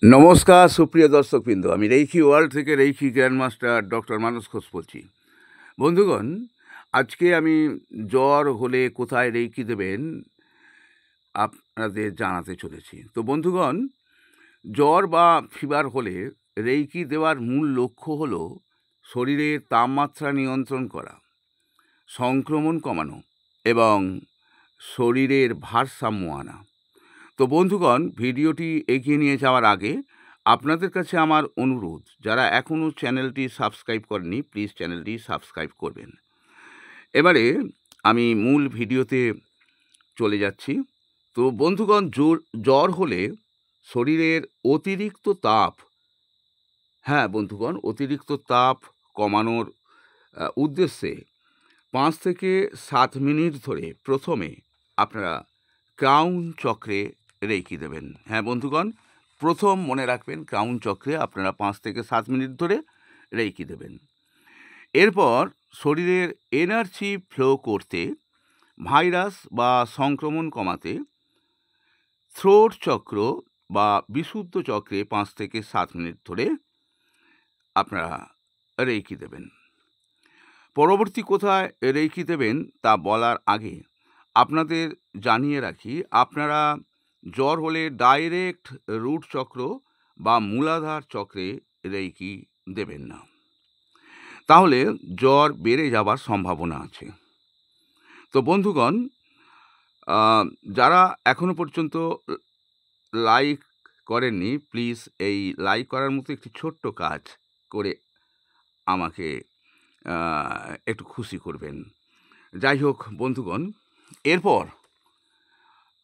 নমস্কার সুপ্রিয় দর্শকবৃন্দ, আমি রেইকি ওয়ার্ল্ড থেকে রেইকি গ্র্যান্ডমাস্টার ডক্টর মানস ঘোষ বলছি। বন্ধুগণ, আজকে আমি জ্বর হলে কোথায় রেইকি দেবেন আপনাদের জানাতে চলেছি। তো বন্ধুগণ, জ্বর বা ফিভার হলে রেইকি দেওয়ার মূল লক্ষ্য হলো শরীরের তাপমাত্রা নিয়ন্ত্রণ করা, সংক্রমণ কমানো এবং শরীরের ভারসাম্য আনা। তো বন্ধুগণ, ভিডিওটি এগিয়ে নিয়ে যাওয়ার আগে আপনাদের কাছে আমার অনুরোধ, যারা এখনও চ্যানেলটি সাবস্ক্রাইব করেনি প্লিজ চ্যানেলটি সাবস্ক্রাইব করবেন। এবারে আমি মূল ভিডিওতে চলে যাচ্ছি। তো বন্ধুগণ, জ্বর হলে শরীরের অতিরিক্ত তাপ অতিরিক্ত তাপ কমানোর উদ্দেশ্যে 5 থেকে 7 মিনিট ধরে প্রথমে আপনারা ক্রাউন চক্রে রেইকি দেবেন। বন্ধুগণ, প্রথম মনে রাখবেন, ক্রাউন চক্রে আপনারা 5 থেকে 7 মিনিট ধরে রেইকি দেবেন। এরপর শরীরের এনার্জি ফ্লো করতে, ভাইরাস বা সংক্রমণ কমাতে থ্রোট চক্র বা বিশুদ্ধ চক্রে 5 থেকে 7 মিনিট ধরে আপনারা রেইকি দেবেন। পরবর্তী কোথায় রেইকি দেবেন তা বলার আগে আপনাদের জানিয়ে রাখি, আপনারা জ্বর হলে ডাইরেক্ট রুট চক্র বা মূলাধার চক্রে রেইকি দেবেন না, তাহলে জ্বর বেড়ে যাবার সম্ভাবনা আছে। তো বন্ধুগণ, যারা এখনো পর্যন্ত লাইক করেননি প্লিজ এই লাইক করার মতো একটি ছোট্ট কাজ করে আমাকে একটু খুশি করবেন। যাই হোক বন্ধুগণ, এরপর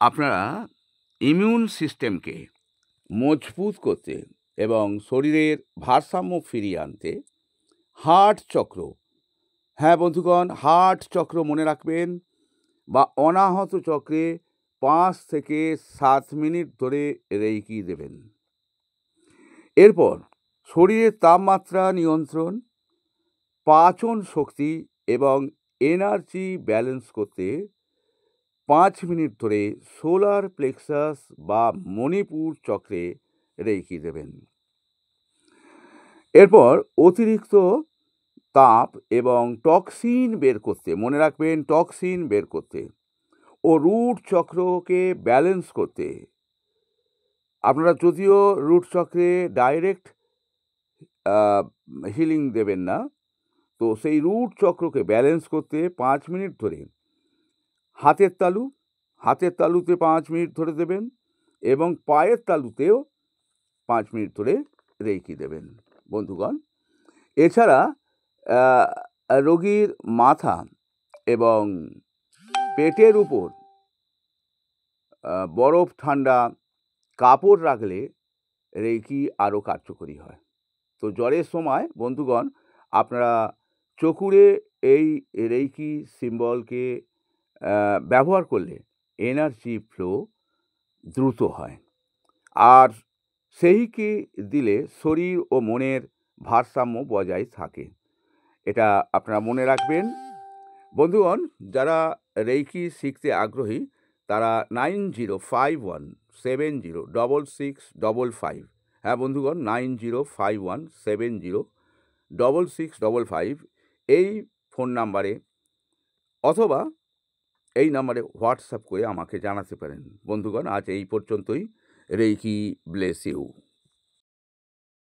আপনারা ইমিউন সিস্টেমকে মজবুত করতে এবং শরীরের ভারসাম্য ফিরিয়ে আনতে হার্ট চক্র, বন্ধুগণ, হার্ট চক্র মনে রাখবেন, বা অনাহত চক্রে 5 থেকে 7 মিনিট ধরে রেইকি দেবেন। এরপর শরীরের তাপমাত্রা নিয়ন্ত্রণ, পাচন শক্তি এবং এনার্জি ব্যালেন্স করতে 5 মিনিট ধরে সোলার প্লেক্সাস বা মণিপুর চক্রে রেইকি দেবেন। এরপর অতিরিক্ত তাপ এবং টক্সিন বের করতে, মনে রাখবেন, টক্সিন বের করতে ও রুট চক্রকে ব্যালেন্স করতে, আপনারা যদিও রুট চক্রে ডাইরেক্ট হিলিং দেবেন না, তো সেই রুট চক্রকে ব্যালেন্স করতে 5 মিনিট ধরে হাতের তালুতে 5 মিনিট ধরে দেবেন এবং পায়ের তালুতেও 5 মিনিট ধরে রেইকি দেবেন। বন্ধুগণ, এছাড়া রোগীর মাথা এবং পেটের উপর বরফ ঠান্ডা কাপড় রাখলে রেইকি আরও কার্যকরী হয়। তো জ্বরের সময় বন্ধুগণ, আপনারা চোখুরে এই রেইকি সিম্বলকে ব্যবহার করলে এনার্জি ফ্লো দ্রুত হয়, আর সেইকে দিলে শরীর ও মনের ভারসাম্য বজায় থাকে। এটা আপনারা মনে রাখবেন। বন্ধুগণ, যারা রেইকি শিখতে আগ্রহী তারা 9051706655, বন্ধুগণ, 9051706655 এই ফোন নাম্বারে অথবা এই নাম্বারে হোয়াটসঅ্যাপ করে আমাকে জানাতে পারেন। বন্ধুগণ, আজ এই পর্যন্তই। Reiki bless you.